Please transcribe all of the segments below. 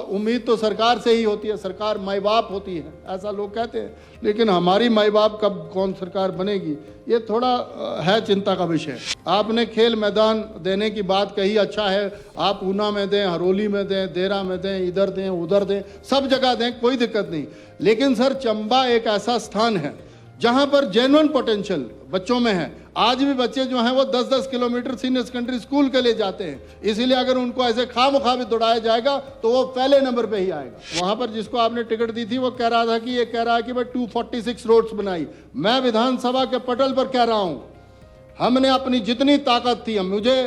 उम्मीद तो सरकार से ही होती है, सरकार माई बाप होती है, ऐसा लोग कहते हैं, लेकिन हमारी माई बाप कब कौन सरकार बनेगी, ये थोड़ा है चिंता का विषय। आपने खेल मैदान देने की बात कही, अच्छा है, आप ऊना में दें, हरोली में दें, देरा में दें, इधर दें, उधर दें, सब जगह दें, कोई दिक्कत नहीं। लेकिन सर चंबा एक ऐसा स्थान है जहां पर जेन्युइन पोटेंशियल बच्चों में है। आज भी बच्चे जो हैं वो 10-10 किलोमीटर सीनियर सेकेंडरी स्कूल के लिए जाते हैं, इसीलिए अगर उनको ऐसे खामखा भी दौड़ाया जाएगा तो वो पहले नंबर पे ही आएगा। वहां पर जिसको आपने टिकट दी थी वो कह रहा था कि ये कह रहा है कि भाई 246 रोड्स बनाई। मैं विधानसभा के पटल पर कह रहा हूं, हमने अपनी जितनी ताकत थी, मुझे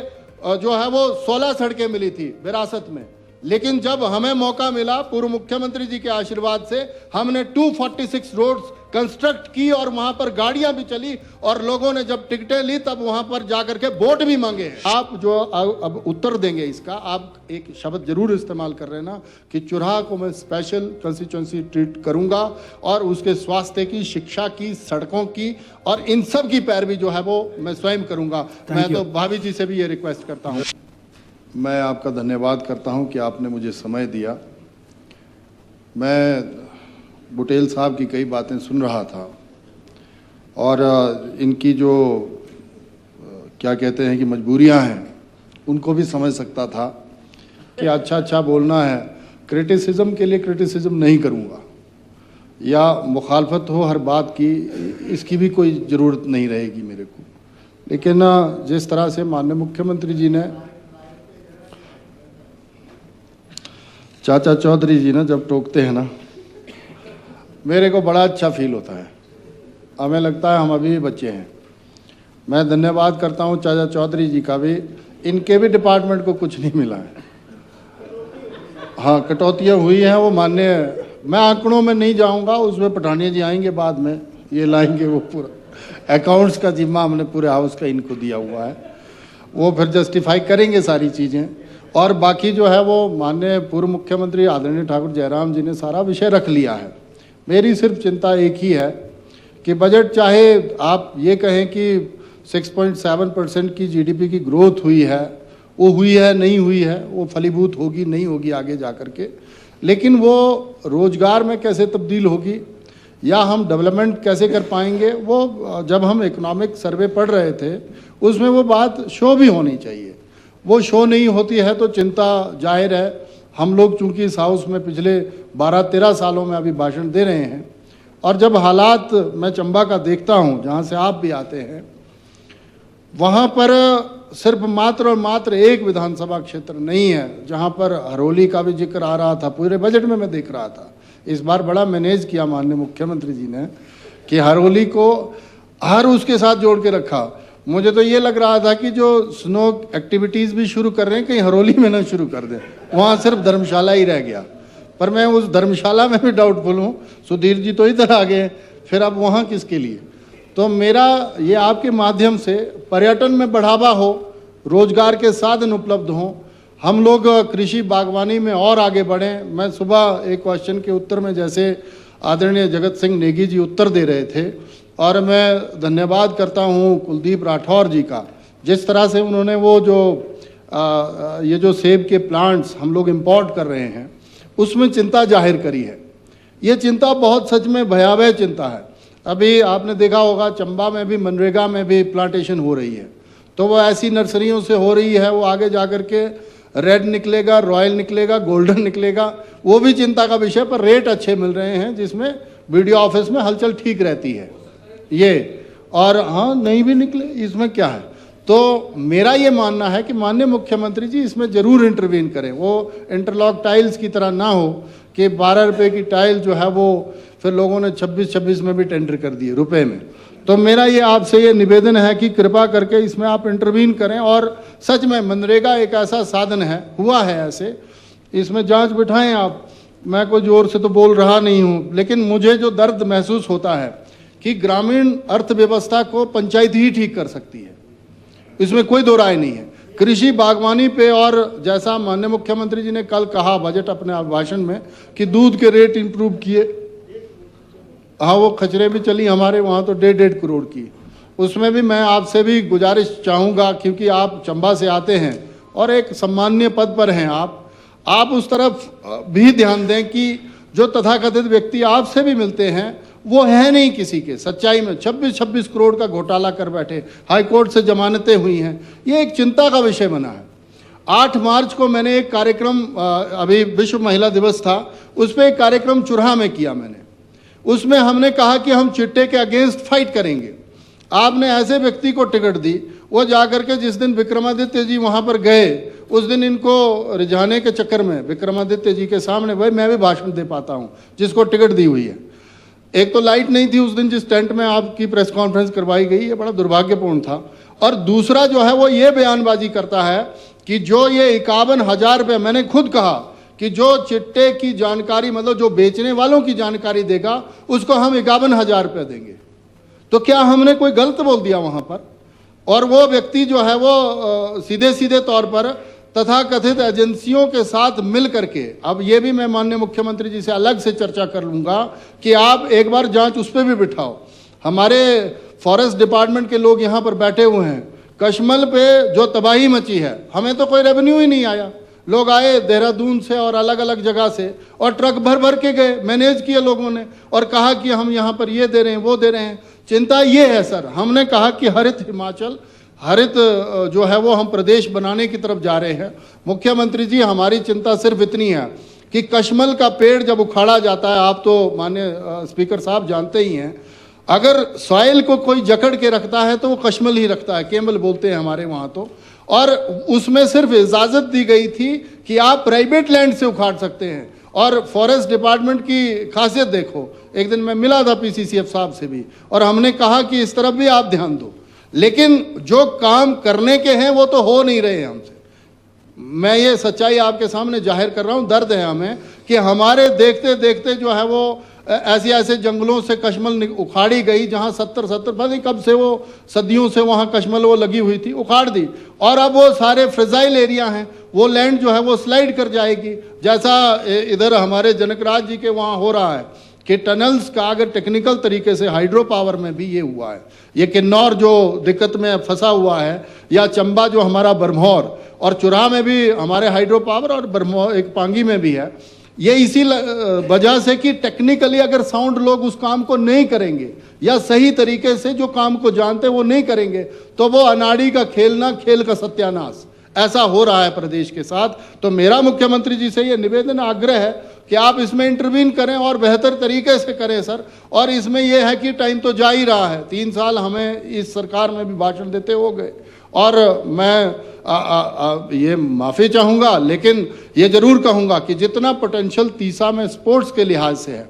जो है वो 16 सड़कें मिली थी विरासत में, लेकिन जब हमें मौका मिला पूर्व मुख्यमंत्री जी के आशीर्वाद से हमने 246 रोड्स कंस्ट्रक्ट की और वहां पर गाड़ियां भी चली और लोगों ने जब टिकटें ली तब वहां पर जाकर के वोट भी मांगे। आप जो अब उत्तर देंगे इसका, आप एक शब्द जरूर इस्तेमाल कर रहे हैं ना कि चुराह को मैं स्पेशल कंस्टिट्यूंसी ट्रीट करूंगा और उसके स्वास्थ्य की, शिक्षा की, सड़कों की और इन सब की पैरवी जो है वो मैं स्वयं करूंगा। मैं तो भाभी जी से भी ये रिक्वेस्ट करता हूँ। मैं आपका धन्यवाद करता हूं कि आपने मुझे समय दिया। मैं बुटेल साहब की कई बातें सुन रहा था और इनकी जो क्या कहते हैं कि मजबूरियां हैं उनको भी समझ सकता था कि अच्छा बोलना है, क्रिटिसिज्म के लिए क्रिटिसिज्म नहीं करूंगा या मुखालफत हो हर बात की, इसकी भी कोई ज़रूरत नहीं रहेगी मेरे को। लेकिन जिस तरह से माननीय मुख्यमंत्री जी ने, चाचा चौधरी जी ना जब टोकते हैं ना, मेरे को बड़ा अच्छा फील होता है, हमें लगता है हम अभी भी बच्चे हैं। मैं धन्यवाद करता हूं चाचा चौधरी जी का भी, इनके भी डिपार्टमेंट को कुछ नहीं मिला है। हाँ, कटौतियाँ हुई हैं, वो मान्य है। मैं आंकड़ों में नहीं जाऊंगा, उसमें पठानिया जी आएंगे बाद में, ये लाएंगे वो पूरा अकाउंट्स का जिम्मा हमने पूरे हाउस का इनको दिया हुआ है, वो फिर जस्टिफाई करेंगे सारी चीज़ें। और बाकी जो है वो माननीय पूर्व मुख्यमंत्री आदरणीय ठाकुर जयराम जी ने सारा विषय रख लिया है। मेरी सिर्फ चिंता एक ही है कि बजट, चाहे आप ये कहें कि 6.7% की जीडीपी की ग्रोथ हुई है, वो हुई है नहीं हुई है, वो फलीभूत होगी नहीं होगी आगे जा कर के, लेकिन वो रोजगार में कैसे तब्दील होगी या हम डेवलपमेंट कैसे कर पाएंगे, वो जब हम इकोनॉमिक सर्वे पढ़ रहे थे उसमें वो बात शो भी होनी चाहिए। वो शो नहीं होती है तो चिंता जाहिर है। हम लोग चूंकि इस हाउस में पिछले 12-13 सालों में अभी भाषण दे रहे हैं और जब हालात मैं चंबा का देखता हूं जहां से आप भी आते हैं, वहां पर सिर्फ मात्र और मात्र एक विधानसभा क्षेत्र नहीं है जहां पर हरोली का भी जिक्र आ रहा था, पूरे बजट में मैं देख रहा था। इस बार बड़ा मैनेज किया माननीय मुख्यमंत्री जी ने कि हरोली को हर उसके साथ जोड़ के रखा। मुझे तो ये लग रहा था कि जो स्नो एक्टिविटीज़ भी शुरू कर रहे हैं कहीं हरोली में ना शुरू कर दें, वहाँ सिर्फ धर्मशाला ही रह गया। पर मैं उस धर्मशाला में भी डाउटफुल हूँ, सुधीर जी तो इधर आ गए, फिर अब वहाँ किसके लिए। तो मेरा ये आपके माध्यम से पर्यटन में बढ़ावा हो, रोजगार के साधन उपलब्ध हों, हम लोग कृषि बागवानी में और आगे बढ़ें। मैं सुबह एक क्वेश्चन के उत्तर में जैसे आदरणीय जगत सिंह नेगी जी उत्तर दे रहे थे और मैं धन्यवाद करता हूं कुलदीप राठौर जी का, जिस तरह से उन्होंने वो जो ये जो सेब के प्लांट्स हम लोग इंपोर्ट कर रहे हैं उसमें चिंता जाहिर करी है। ये चिंता बहुत सच में भयावह चिंता है। अभी आपने देखा होगा चंबा में भी मनरेगा में भी प्लांटेशन हो रही है, तो वो ऐसी नर्सरियों से हो रही है, वो आगे जा कर के रेड निकलेगा, रॉयल निकलेगा, गोल्डन निकलेगा, वो भी चिंता का विषय। पर रेट अच्छे मिल रहे हैं जिसमें वीडियो ऑफिस में हलचल ठीक रहती है ये, और हाँ नहीं भी निकले इसमें क्या है। तो मेरा ये मानना है कि माननीय मुख्यमंत्री जी इसमें ज़रूर इंटरवीन करें। वो इंटरलॉक टाइल्स की तरह ना हो कि 12 रुपये की टाइल जो है वो फिर लोगों ने 26 में भी टेंडर कर दिए रुपए में। तो मेरा ये आपसे ये निवेदन है कि कृपा करके इसमें आप इंटरवीन करें और सच में मनरेगा एक ऐसा साधन है, हुआ है ऐसे, इसमें जांच बिठाएं आप। मैं कोई ज़ोर से तो बोल रहा नहीं हूँ, लेकिन मुझे जो दर्द महसूस होता है कि ग्रामीण अर्थव्यवस्था को पंचायत ही ठीक कर सकती है, इसमें कोई दो राय नहीं है। कृषि बागवानी पे, और जैसा माननीय मुख्यमंत्री जी ने कल कहा बजट अपने भाषण में कि दूध के रेट इंप्रूव किए, हाँ वो खचरे भी चली हमारे वहाँ तो 1.5 करोड़ की, उसमें भी मैं आपसे भी गुजारिश चाहूँगा क्योंकि आप चंबा से आते हैं और एक सम्माननीय पद पर हैं आप उस तरफ भी ध्यान दें कि जो तथाकथित व्यक्ति आपसे भी मिलते हैं वो है नहीं किसी के, सच्चाई में 26-26 करोड़ का घोटाला कर बैठे, हाई कोर्ट से जमानतें हुई हैं, ये एक चिंता का विषय बना है। 8 मार्च को मैंने एक कार्यक्रम, अभी विश्व महिला दिवस था, उस पर एक कार्यक्रम चुराहा में किया मैंने। उसमें हमने कहा कि हम चिट्टे के अगेंस्ट फाइट करेंगे। आपने ऐसे व्यक्ति को टिकट दी, वो जाकर के जिस दिन विक्रमादित्य जी वहाँ पर गए, उस दिन इनको रिझाने के चक्कर में विक्रमादित्य जी के सामने भाई मैं भी भाषण दे पाता हूँ जिसको टिकट दी हुई है। एक तो लाइट नहीं थी उस दिन जिस टेंट में आपकी प्रेस कॉन्फ्रेंस करवाई गई, ये बड़ा दुर्भाग्यपूर्ण था। और दूसरा जो है वो ये बयानबाजी करता है कि जो ये 51,000 रुपये, मैंने खुद कहा कि जो चिट्टे की जानकारी, मतलब जो बेचने वालों की जानकारी देगा उसको हम 51,000 रुपये देंगे। तो क्या हमने कोई गलत बोल दिया वहाँ पर? और वो व्यक्ति जो है वो सीधे सीधे तौर पर तथाकथित एजेंसियों के साथ मिल करके, अब ये भी मैं माननीय मुख्यमंत्री जी से अलग से चर्चा कर लूँगा कि आप एक बार जांच उस पर भी बिठाओ। हमारे फॉरेस्ट डिपार्टमेंट के लोग यहाँ पर बैठे हुए हैं, कश्मल पे जो तबाही मची है, हमें तो कोई रेवेन्यू ही नहीं आया। लोग आए देहरादून से और अलग अलग जगह से और ट्रक भर भर के गए, मैनेज किए लोगों ने और कहा कि हम यहाँ पर ये दे रहे हैं वो दे रहे हैं। चिंता ये है सर, हमने कहा कि हरित हिमाचल, हरित जो है वो हम प्रदेश बनाने की तरफ जा रहे हैं। मुख्यमंत्री जी हमारी चिंता सिर्फ इतनी है कि कश्मल का पेड़ जब उखाड़ा जाता है, आप तो माननीय स्पीकर साहब जानते ही हैं, अगर सॉइल को कोई जकड़ के रखता है तो वो कश्मल ही रखता है, केमल बोलते हैं हमारे वहाँ तो। और उसमें सिर्फ इजाज़त दी गई थी कि आप प्राइवेट लैंड से उखाड़ सकते हैं। और फॉरेस्ट डिपार्टमेंट की खासियत देखो, एक दिन मैं मिला था पीसीसीएफ साहब से भी, और हमने कहा कि इस तरफ भी आप ध्यान दो, लेकिन जो काम करने के हैं वो तो हो नहीं रहे हमसे। मैं ये सच्चाई आपके सामने जाहिर कर रहा हूँ, दर्द है हमें कि हमारे देखते देखते जो है वो ऐसे ऐसे जंगलों से कश्मल उखाड़ी गई जहाँ 70 पता नहीं कब से वो सदियों से वहाँ कश्मल वो लगी हुई थी, उखाड़ दी। और अब वो सारे फ्रेजाइल एरिया हैं, वो लैंड जो है वो स्लाइड कर जाएगी, जैसा इधर हमारे जनकराज जी के वहाँ हो रहा है कि टनल्स का अगर टेक्निकल तरीके से हाइड्रो पावर में भी ये हुआ है, ये किन्नौर जो दिक्कत में फंसा हुआ है, या चंबा जो हमारा बरमौर, और चुराहा में भी हमारे हाइड्रो पावर, और बरमौर एक पांगी में भी है। ये इसी वजह से कि टेक्निकली अगर साउंड लोग उस काम को नहीं करेंगे या सही तरीके से जो काम को जानते वो नहीं करेंगे तो वो अनाड़ी का खेलना, खेल का सत्यानाश, ऐसा हो रहा है प्रदेश के साथ। तो मेरा मुख्यमंत्री जी से ये निवेदन, आग्रह है कि आप इसमें इंटरवीन करें और बेहतर तरीके से करें सर। और इसमें यह है कि टाइम तो जा ही रहा है, 3 साल हमें इस सरकार में भी भाषण देते हो गए, और मैं ये माफ़ी चाहूँगा, लेकिन ये ज़रूर कहूँगा कि जितना पोटेंशियल तीसा में स्पोर्ट्स के लिहाज से है,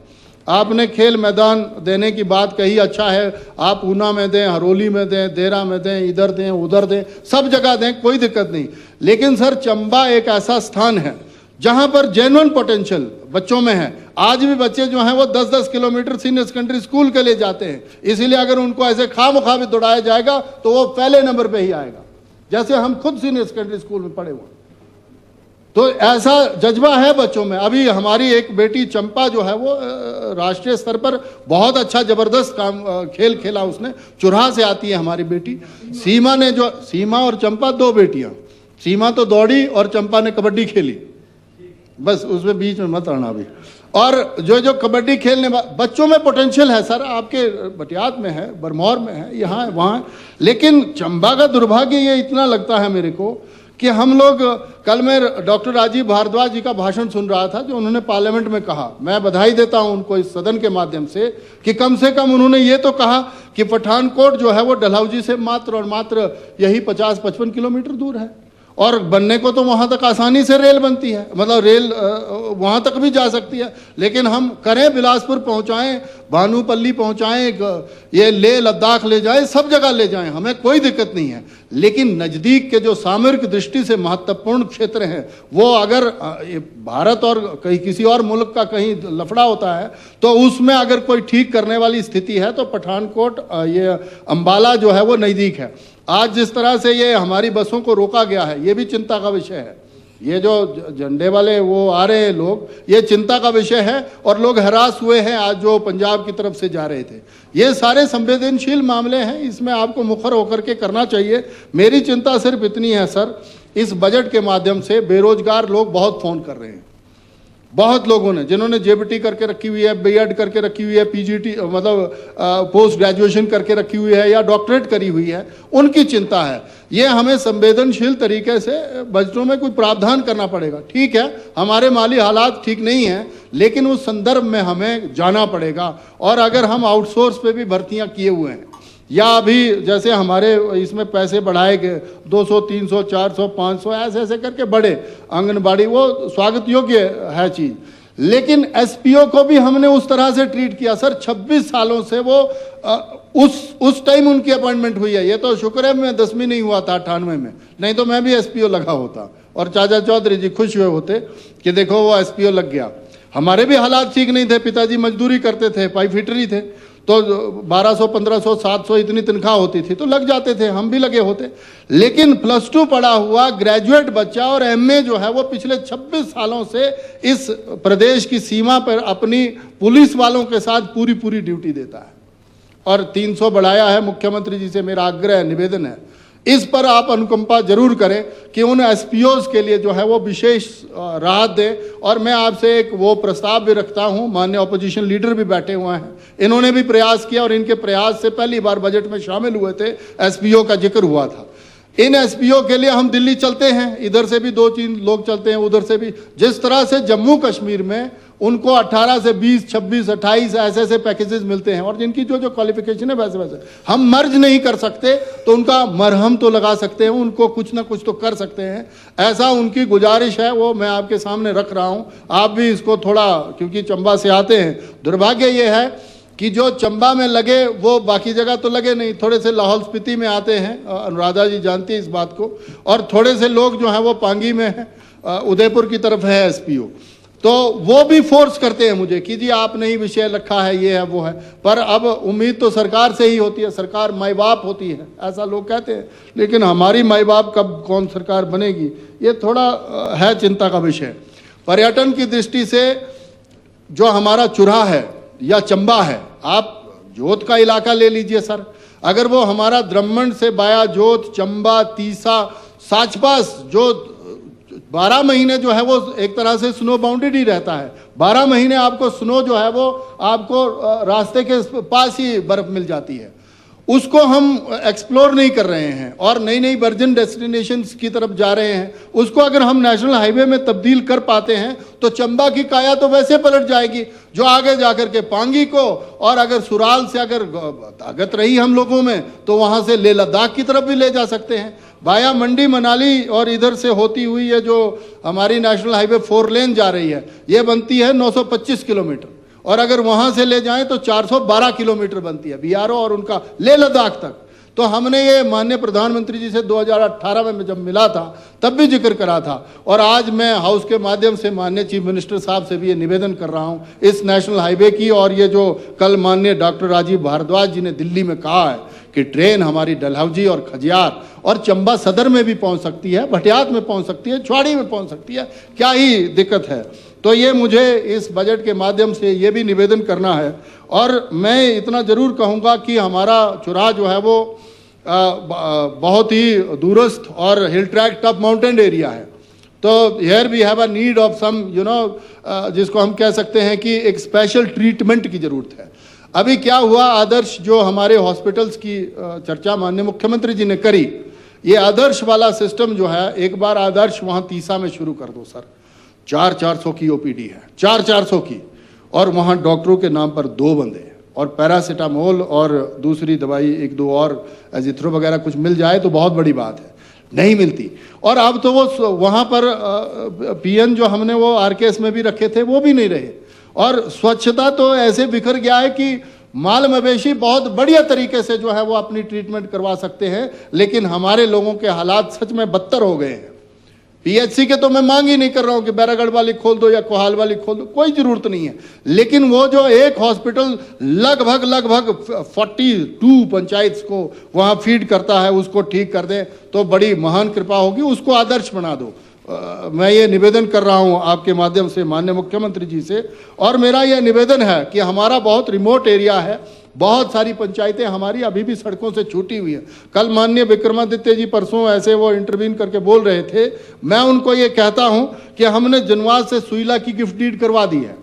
आपने खेल मैदान देने की बात कही, अच्छा है, आप ऊना में दें, हरोली में दें, देरा में दें, इधर दें उधर दें, सब जगह दें, कोई दिक्कत नहीं। लेकिन सर चंबा एक ऐसा स्थान है जहाँ पर जेन्युइन पोटेंशियल बच्चों में है। आज भी बच्चे जो हैं वो 10-10 किलोमीटर सीनियर सेकेंडरी स्कूल के लिए जाते हैं, इसीलिए अगर उनको ऐसे खामखा भी दौड़ाया जाएगा तो वो पहले नंबर पे ही आएगा, जैसे हम खुद सीनियर सेकेंडरी स्कूल में पढ़े हुए। तो ऐसा जज्बा है बच्चों में। अभी हमारी एक बेटी चंपा जो है वो राष्ट्रीय स्तर पर बहुत अच्छा जबरदस्त खेल खेला उसने, चुराहा से आती है हमारी बेटी। सीमा ने जो, सीमा और चंपा 2 बेटियां, सीमा तो दौड़ी और चंपा ने कबड्डी खेली, बस उसमें बीच में मत आना भी। और जो जो कबड्डी खेलने बच्चों में पोटेंशियल है सर, आपके बटियात में है, बरमौर में है, यहाँ है, वहाँ है। लेकिन चंबा का दुर्भाग्य ये इतना लगता है मेरे को कि हम लोग, कल मैं डॉक्टर राजीव भारद्वाज जी का भाषण सुन रहा था जो उन्होंने पार्लियामेंट में कहा, मैं बधाई देता हूं उनको इस सदन के माध्यम से कि कम से कम उन्होंने ये तो कहा कि पठानकोट जो है वो डलहौजी से मात्र और मात्र यही 50-55 किलोमीटर दूर है, और बनने को तो वहाँ तक आसानी से रेल बनती है, मतलब रेल वहाँ तक भी जा सकती है। लेकिन हम करें, बिलासपुर पहुँचाएं, भानुपल्ली पहुँचाएं, ये लेह लद्दाख ले जाएं, सब जगह ले जाएं, हमें कोई दिक्कत नहीं है। लेकिन नज़दीक के जो सामरिक दृष्टि से महत्वपूर्ण क्षेत्र हैं, वो अगर भारत और कहीं किसी और मुल्क का कहीं लफड़ा होता है तो उसमें अगर कोई ठीक करने वाली स्थिति है तो पठानकोट, ये अम्बाला जो है वो नज़दीक है। आज जिस तरह से ये हमारी बसों को रोका गया है, ये भी चिंता का विषय है। ये जो झंडे वाले वो आ रहे हैं लोग, ये चिंता का विषय है और लोग हरास हुए हैं आज जो पंजाब की तरफ से जा रहे थे। ये सारे संवेदनशील मामले हैं, इसमें आपको मुखर होकर के करना चाहिए। मेरी चिंता सिर्फ इतनी है सर, इस बजट के माध्यम से बेरोजगार लोग बहुत फ़ोन कर रहे हैं, बहुत लोगों ने, जिन्होंने जेबीटी करके रखी हुई है, बीएड करके रखी हुई है, पीजीटी मतलब पोस्ट ग्रेजुएशन करके रखी हुई है या डॉक्टरेट करी हुई है, उनकी चिंता है। ये हमें संवेदनशील तरीके से बजटों में कोई प्रावधान करना पड़ेगा। ठीक है, हमारे माली हालात ठीक नहीं हैं, लेकिन उस संदर्भ में हमें जाना पड़ेगा। और अगर हम आउटसोर्स पे भी भर्तियां किए हुए हैं या अभी जैसे हमारे इसमें पैसे बढ़ाए गए 200, 300, 400, 500 ऐसे ऐसे करके बढ़े आंगनबाड़ी, वो स्वागत योग्य है चीज़, लेकिन एसपीओ को भी हमने उस तरह से ट्रीट किया सर। 26 सालों से वो उस टाइम उनकी अपॉइंटमेंट हुई है। ये तो शुक्र है मैं 10वीं नहीं हुआ था 98 में, नहीं तो मैं भी एसपीओ लगा होता और चाचा चौधरी जी खुश हुए होते कि देखो वो एसपीओ लग गया। हमारे भी हालात ठीक नहीं थे, पिताजी मजदूरी करते थे, पाइप फिटरी थे, तो 1200, 1500, 700 इतनी तनख्वाह होती थी तो लग जाते थे, हम भी लगे होते। लेकिन +2 पढ़ा हुआ ग्रेजुएट बच्चा और एमए जो है वो पिछले 26 सालों से इस प्रदेश की सीमा पर अपनी पुलिस वालों के साथ पूरी ड्यूटी देता है और 300 बढ़ाया है। मुख्यमंत्री जी से मेरा आग्रह निवेदन है, इस पर आप अनुकंपा जरूर करें कि उन एसपीओज के लिए जो है वो विशेष राहत दें। और मैं आपसे एक वो प्रस्ताव भी रखता हूं, माननीय ऑपोजिशन लीडर भी बैठे हुए हैं, इन्होंने भी प्रयास किया और इनके प्रयास से पहली बार बजट में शामिल हुए थे, एसपीओ का जिक्र हुआ था। इन एसपीओ के लिए हम दिल्ली चलते हैं, इधर से भी 2-3 लोग चलते हैं, उधर से भी। जिस तरह से जम्मू कश्मीर में उनको 18 से 20, 26, 28 ऐसे पैकेजेस मिलते हैं और जिनकी जो क्वालिफिकेशन है वैसे हम मर्ज नहीं कर सकते तो उनका मरहम तो लगा सकते हैं, उनको कुछ ना कुछ तो कर सकते हैं। ऐसा उनकी गुजारिश है, वो मैं आपके सामने रख रहा हूं। आप भी इसको थोड़ा, क्योंकि चंबा से आते हैं, दुर्भाग्य ये है कि जो चंबा में लगे वो बाकी जगह तो लगे नहीं। थोड़े से लाहौल स्पीति में आते हैं, अनुराधा जी जानती है इस बात को, और थोड़े से लोग जो हैं वो पांगी में हैं, उदयपुर की तरफ है एसपीओ, तो वो भी फोर्स करते हैं मुझे कि जी आपने ही विषय रखा है, ये है वो है। पर अब उम्मीद तो सरकार से ही होती है, सरकार माई बाप होती है ऐसा लोग कहते हैं, लेकिन हमारी माई बाप कब कौन सरकार बनेगी, ये थोड़ा है चिंता का विषय। पर्यटन की दृष्टि से जो हमारा चुराह है या चंबा है, आप जोत का इलाका ले लीजिए सर, अगर वो हमारा द्रम्मन से बाया जोत, चंबा, तीसा, साचपास जो 12 महीने जो है वो एक तरह से स्नो बाउंडेड ही रहता है। 12 महीने आपको स्नो जो है वो आपको रास्ते के पास ही बर्फ मिल जाती है, उसको हम एक्सप्लोर नहीं कर रहे हैं और नई नई वर्जिन डेस्टिनेशंस की तरफ जा रहे हैं। उसको अगर हम नेशनल हाईवे में तब्दील कर पाते हैं तो चंबा की काया तो वैसे पलट जाएगी जो आगे जाकर के पांगी को, और अगर सुराल से अगर ताकत रही हम लोगों में तो वहां से लेह लद्दाख की तरफ भी ले जा सकते हैं, वाया मंडी, मनाली, और इधर से होती हुई ये जो हमारी नेशनल हाईवे 4 लेन जा रही है, ये बनती है 925 किलोमीटर, और अगर वहां से ले जाएं तो 412 किलोमीटर बनती है बीआरओ और उनका लेह लद्दाख तक। तो हमने ये माननीय प्रधानमंत्री जी से 2018 में जब मिला था तब भी जिक्र करा था, और आज मैं हाउस के माध्यम से माननीय चीफ मिनिस्टर साहब से भी ये निवेदन कर रहा हूँ इस नेशनल हाईवे की। और ये जो कल माननीय डॉक्टर राजीव भारद्वाज जी ने दिल्ली में कहा है कि ट्रेन हमारी डलहौजी और खजियार और चंबा सदर में भी पहुंच सकती है, भटियात में पहुंच सकती है, छुआड़ी में पहुंच सकती है, क्या ही दिक्कत है। तो ये मुझे इस बजट के माध्यम से ये भी निवेदन करना है। और मैं इतना जरूर कहूँगा कि हमारा चुराह जो है वो बहुत ही दूरस्थ और hill track tough mountain area है, तो here we have a need of some जिसको हम कह सकते हैं कि एक स्पेशल ट्रीटमेंट की ज़रूरत है। अभी क्या हुआ, आदर्श जो हमारे हॉस्पिटल्स की चर्चा माननीय मुख्यमंत्री जी ने करी, ये आदर्श वाला सिस्टम जो है, एक बार आदर्श वहाँ तीसा में शुरू कर दो सर। 400 की ओपीडी है, 400 की, और वहाँ डॉक्टरों के नाम पर 2 बंदे, और पैरासीटामोल और दूसरी दवाई 1-2 और एजिथ्रो वगैरह कुछ मिल जाए तो बहुत बड़ी बात है, नहीं मिलती। और अब तो वो वहाँ पर पीएन जो हमने वो आरकेएस में भी रखे थे वो भी नहीं रहे, और स्वच्छता तो ऐसे बिखर गया है कि माल मवेशी बहुत बढ़िया तरीके से जो है वो अपनी ट्रीटमेंट करवा सकते हैं, लेकिन हमारे लोगों के हालात सच में बदतर हो गए हैं। पीएचसी के तो मैं मांग ही नहीं कर रहा हूं कि बैरागढ़ वाली खोल दो या कोहाल वाली खोल दो, कोई जरूरत नहीं है, लेकिन वो जो एक हॉस्पिटल लगभग 42 पंचायत को वहां फीड करता है, उसको ठीक कर दें तो बड़ी महान कृपा होगी। उसको आदर्श बना दो। मैं ये निवेदन कर रहा हूँ आपके माध्यम से माननीय मुख्यमंत्री जी से, और मेरा ये निवेदन है कि हमारा बहुत रिमोट एरिया है, बहुत सारी पंचायतें हमारी अभी भी सड़कों से छूटी हुई है। कल माननीय विक्रमादित्य जी परसों ऐसे वो इंटरवीन करके बोल रहे थे, मैं उनको ये कहता हूँ कि हमने जनवाद से सुईला की गिफ्ट डीड करवा दी है,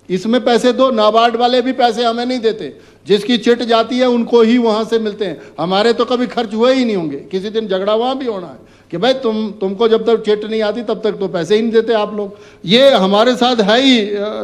इसमें पैसे दो, नाबार्ड वाले भी पैसे हमें नहीं देते, जिसकी चिट जाती है उनको ही वहां से मिलते हैं, हमारे तो कभी खर्च हुए ही नहीं होंगे। किसी दिन झगड़ा वहां भी होना है कि भाई तुमको जब तक चिट नहीं आती तब तक तो पैसे ही नहीं देते आप लोग। ये हमारे साथ है ही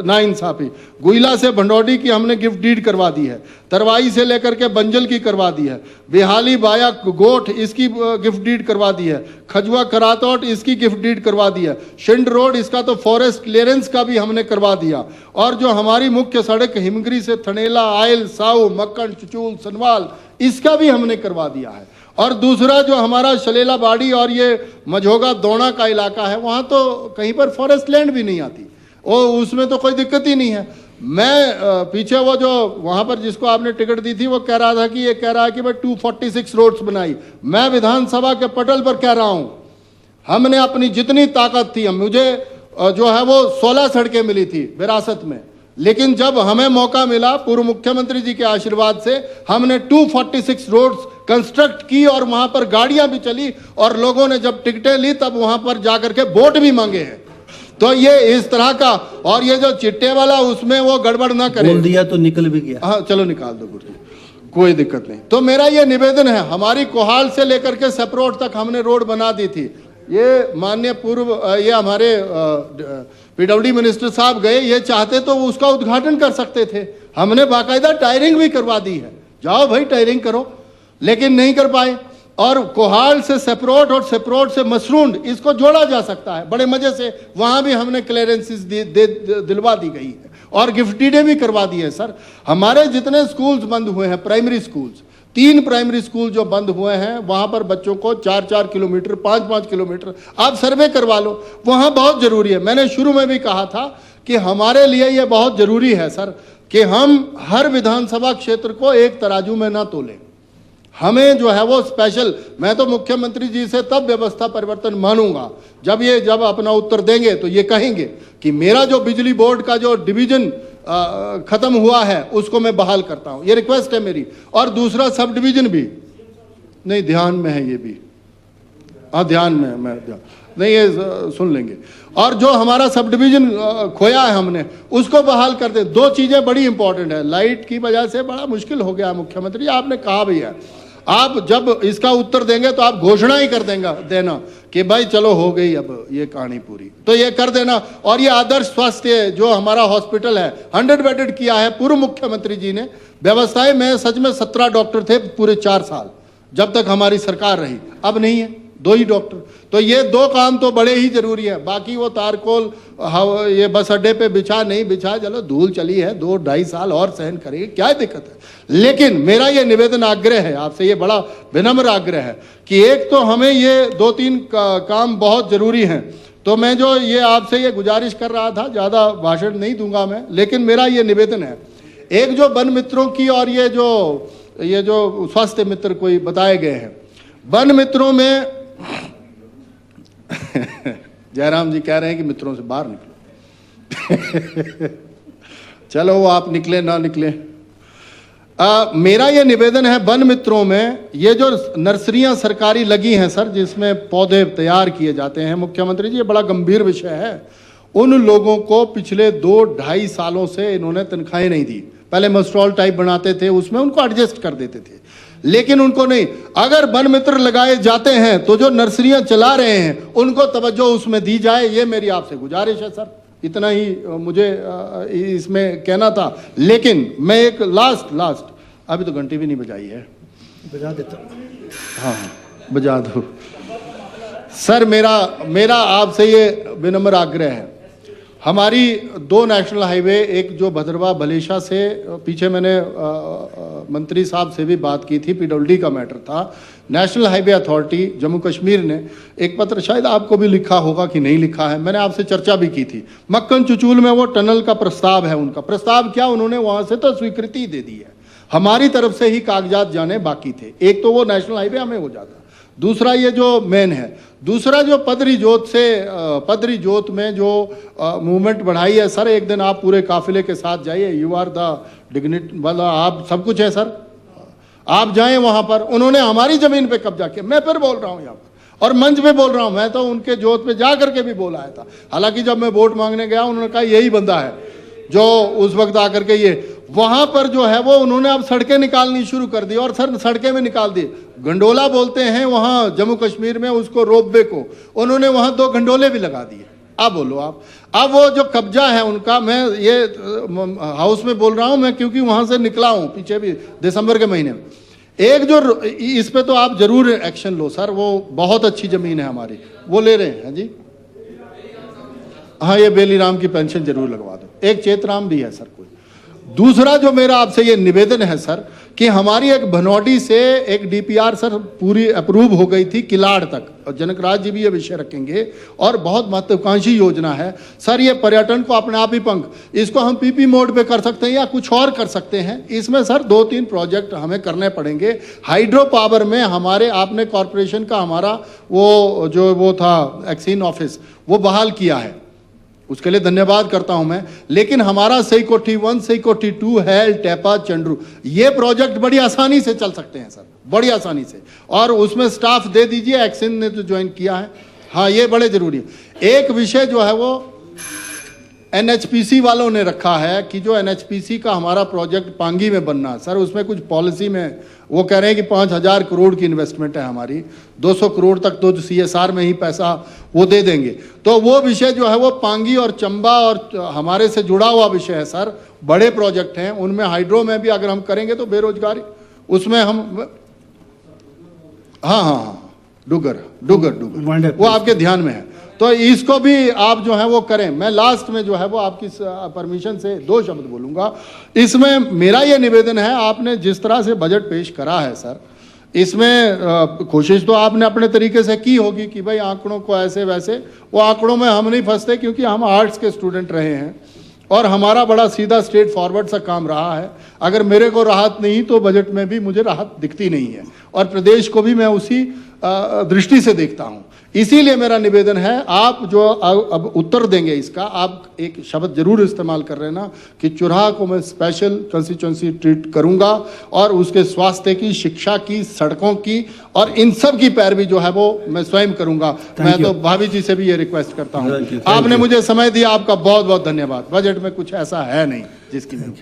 नाइंसाफी। गुइला से भंडौडी की हमने गिफ्ट डीड करवा दी है, तरवाई से लेकर के बंजल की करवा दी है, बिहाली बाया गोठ इसकी गिफ्ट डीड करवा दी है, खजुआ करातौट इसकी गिफ्ट डीड करवा दी है, शिंड रोड इसका तो फॉरेस्ट क्लियरेंस का भी हमने करवा दिया, और जो हमारी मुख्य सड़क हिमगिरी से थनेला आयल साऊ मक्कन चुचूल सनवाल इसका भी हमने करवा दिया है। और दूसरा जो हमारा शलेला बाड़ी और ये मझोगा दौड़ा का इलाका है, वहाँ तो कहीं पर फॉरेस्ट लैंड भी नहीं आती, वो उसमें तो कोई दिक्कत ही नहीं है। मैं पीछे वो जो वहाँ पर जिसको आपने टिकट दी थी वो कह रहा था कि ये कह रहा है कि भाई 246 रोड्स बनाई, मैं विधानसभा के पटल पर कह रहा हूँ हमने अपनी जितनी ताकत थी, मुझे जो है वो 16 सड़कें मिली थी विरासत में, लेकिन जब हमें मौका मिला पूर्व मुख्यमंत्री जी के आशीर्वाद से हमने 246 रोड्स कंस्ट्रक्ट की, और वहां पर गाड़ियां भी चली, और लोगों ने जब टिकटें ली तब वहां पर जाकर के वोट भी मांगे हैं। तो ये इस तरह का, और ये जो चिट्टे वाला उसमें वो गड़बड़ ना करे, बोल दिया तो निकल भी गया। हाँ चलो निकाल दो गुरु, कोई दिक्कत नहीं। तो मेरा ये निवेदन है, हमारी कोहाल से लेकर के सेपरोड तक हमने रोड बना दी थी, ये माननीय पूर्व ये हमारे पीडब्ल्यूडी मिनिस्टर साहब गए, ये चाहते तो उसका उद्घाटन कर सकते थे, हमने बाकायदा टायरिंग भी करवा दी है, जाओ भाई टायरिंग करो, लेकिन नहीं कर पाए। और कोहाल से सेपरोट और सेपरोट से मसरूंड इसको जोड़ा जा सकता है बड़े मजे से, वहां भी हमने क्लियरेंसेस दिलवा दी गई है और गिफ्ट डीडें भी करवा दी है। सर हमारे जितने स्कूल्स बंद हुए हैं, प्राइमरी स्कूल्स, 3 प्राइमरी स्कूल जो बंद हुए हैं, वहां पर बच्चों को 4-4 किलोमीटर 5-5 किलोमीटर आप सर्वे करवा लो, वहां बहुत जरूरी है। मैंने शुरू में भी कहा था कि हमारे लिए यह बहुत जरूरी है सर कि हम हर विधानसभा क्षेत्र को एक तराजू में ना तोलें, हमें जो है वो स्पेशल, मैं तो मुख्यमंत्री जी से तब व्यवस्था परिवर्तन मानूंगा जब अपना उत्तर देंगे तो ये कहेंगे कि मेरा जो बिजली बोर्ड का जो डिवीजन खत्म हुआ है उसको मैं बहाल करता हूं, ये रिक्वेस्ट है मेरी। और दूसरा सब डिवीजन भी नहीं, ध्यान में है ये भी, हाँ ध्यान में है, मैं नहीं ये सुन लेंगे। और जो हमारा सब डिवीजन खोया है हमने उसको बहाल कर दे। 2 चीजें बड़ी इंपॉर्टेंट है, लाइट की वजह से बड़ा मुश्किल हो गया मुख्यमंत्री, आपने कहा भी है, आप जब इसका उत्तर देंगे तो आप घोषणा ही कर देना कि भाई चलो हो गई अब ये कहानी पूरी, तो ये कर देना। और ये आदर्श स्वास्थ्य जो हमारा हॉस्पिटल है 100 बेडेड किया है पूर्व मुख्यमंत्री जी ने, व्यवस्थाएं में सच में 17 डॉक्टर थे पूरे 4 साल जब तक हमारी सरकार रही, अब नहीं है 2 ही डॉक्टर। तो ये 2 काम तो बड़े ही जरूरी है, बाकी वो तारकोल ये बस अड्डे पे बिछा नहीं बिछा, चलो धूल चली है 2-2.5 साल और सहन करेंगे, क्या दिक्कत है। लेकिन मेरा ये निवेदन आग्रह है आपसे, ये बड़ा विनम्र आग्रह है कि एक तो हमें ये 2-3 काम बहुत जरूरी हैं, तो मैं जो ये आपसे ये गुजारिश कर रहा था, ज़्यादा भाषण नहीं दूंगा मैं, लेकिन मेरा ये निवेदन है, एक जो वन मित्रों की और ये जो स्वास्थ्य मित्र कोई बताए गए हैं, वन मित्रों में जयराम जी कह रहे हैं कि मित्रों से बाहर निकलो चलो वो आप निकले ना निकले। मेरा ये निवेदन है, वन मित्रों में ये जो नर्सरियां सरकारी लगी हैं सर, जिसमें पौधे तैयार किए जाते हैं, मुख्यमंत्री जी ये बड़ा गंभीर विषय है, उन लोगों को पिछले 2-2.5 सालों से इन्होंने तनख्वाहें नहीं दी। पहले मस्टॉल टाइप बनाते थे, उसमें उनको एडजस्ट कर देते थे, लेकिन उनको नहीं। अगर वन मित्र लगाए जाते हैं तो जो नर्सरियां चला रहे हैं उनको तवज्जो उसमें दी जाए, ये मेरी आपसे गुजारिश है सर। इतना ही मुझे इसमें कहना था। लेकिन मैं एक लास्ट अभी तो घंटी भी नहीं बजाई है, बजा देता। हाँ बजा दो सर। मेरा आपसे ये विनम्र आग्रह है, हमारी 2 नेशनल हाईवे, एक जो भद्रवा भलेशा से, पीछे मैंने मंत्री साहब से भी बात की थी, पीडब्ल्यूडी का मैटर था, national highway authority Jammu Kashmir ने एक पत्र, शायद आपको भी लिखा होगा कि नहीं लिखा है, मैंने आपसे चर्चा भी की थी, मक्कन चुचूल में वो टनल का प्रस्ताव है, उनका प्रस्ताव क्या, उन्होंने वहां से तो स्वीकृति दे दी है, हमारी तरफ से ही कागजात जाने बाकी थे। एक तो वो नेशनल हाईवे हमें हो जाता, दूसरा ये जो मेन है, दूसरा जो पदरी जोत में जो मूवमेंट बढ़ाई है सर, एक दिन आप पूरे काफिले के साथ जाइए, यू आर द डिग्निटी, मतलब आप सब कुछ है सर, आप जाएं वहां पर। उन्होंने हमारी जमीन पे कब्जा किया, मैं फिर बोल रहा हूं यहाँ पर और मंच पे बोल रहा हूं, मैं तो उनके जोत पे जा करके भी बोल आया था। हालांकि जब मैं वोट मांगने गया उन्होंने कहा यही बंदा है जो उस वक्त आकर के ये वहां पर जो है वो उन्होंने अब सड़कें निकालनी शुरू कर दी और सर सड़कें में निकाल दी। गंडोला बोलते हैं वहां जम्मू कश्मीर में उसको, रोपवे को, उन्होंने वहां 2 गंडोले भी लगा दिए। अब बोलो आप, अब वो जो कब्जा है उनका, मैं ये हाउस में बोल रहा हूं मैं क्योंकि वहां से निकला हूं पीछे भी दिसंबर के महीने में। एक जो इस पे तो आप जरूर एक्शन लो सर, वो बहुत अच्छी जमीन है हमारी, वो ले रहे हैं जी। हाँ, ये बेलीराम की पेंशन जरूर लगवा दो, एक चेतराम भी है सर कोई। दूसरा जो मेरा आपसे ये निवेदन है सर कि हमारी एक भनौटी से एक डीपीआर सर पूरी अप्रूव हो गई थी किलाड़ तक, और जनकराज जी भी ये विषय रखेंगे और बहुत महत्वाकांक्षी योजना है सर। ये पर्यटन को अपने आप ही पंख, इसको हम पीपी मोड पे कर सकते हैं या कुछ और कर सकते हैं। इसमें सर 2-3 प्रोजेक्ट हमें करने पड़ेंगे। हाइड्रो पावर में हमारे, आपने कॉरपोरेशन का हमारा वो था एक्सीन ऑफिस, वो बहाल किया है, उसके लिए धन्यवाद करता हूं मैं। लेकिन हमारा सई कोठी 1, सई कोठी 2, हेल, टेपा, चंड्रू, ये प्रोजेक्ट बड़ी आसानी से चल सकते हैं सर, बड़ी आसानी से, और उसमें स्टाफ दे दीजिए, एक्शन ने तो ज्वाइन किया है। हाँ, ये बड़े जरूरी है। एक विषय जो है वो एनएचपीसी वालों ने रखा है कि जो एनएचपीसी का हमारा प्रोजेक्ट पांगी में बनना सर, उसमें कुछ पॉलिसी में वो कह रहे हैं कि 5,000 करोड़ की इन्वेस्टमेंट है हमारी, 200 करोड़ तक तो सीएसआर में ही पैसा वो दे देंगे। तो वो विषय जो है वो पांगी और चंबा और हमारे से जुड़ा हुआ विषय है सर, बड़े प्रोजेक्ट हैं उनमें। हाइड्रो में भी अगर हम करेंगे तो बेरोजगारी उसमें हम, हाँ, डुगर वो आपके ध्यान में है, तो इसको भी आप जो है वो करें। मैं लास्ट में जो है वो आपकी परमिशन से 2 शब्द बोलूंगा। इसमें मेरा ये निवेदन है, आपने जिस तरह से बजट पेश करा है सर, इसमें कोशिश तो आपने अपने तरीके से की होगी कि भाई आंकड़ों को ऐसे वैसे, वो आंकड़ों में हम नहीं फंसते क्योंकि हम आर्ट्स के स्टूडेंट रहे हैं और हमारा बड़ा सीधा स्ट्रेट फॉरवर्ड सा काम रहा है। अगर मेरे को राहत नहीं तो बजट में भी मुझे राहत दिखती नहीं है, और प्रदेश को भी मैं उसी दृष्टि से देखता हूं। इसीलिए मेरा निवेदन है, आप जो अब उत्तर देंगे इसका, आप एक शब्द जरूर इस्तेमाल कर रहे ना कि चुराह को मैं स्पेशल कंस्टिट्यूंसी ट्रीट करूंगा और उसके स्वास्थ्य की, शिक्षा की, सड़कों की और इन सब की पैरवी जो है वो मैं स्वयं करूंगा। मैं तो भाभी जी से भी ये रिक्वेस्ट करता हूं। आपने मुझे समय दिया, आपका बहुत बहुत धन्यवाद। बजट में कुछ ऐसा है नहीं जिसकी मैं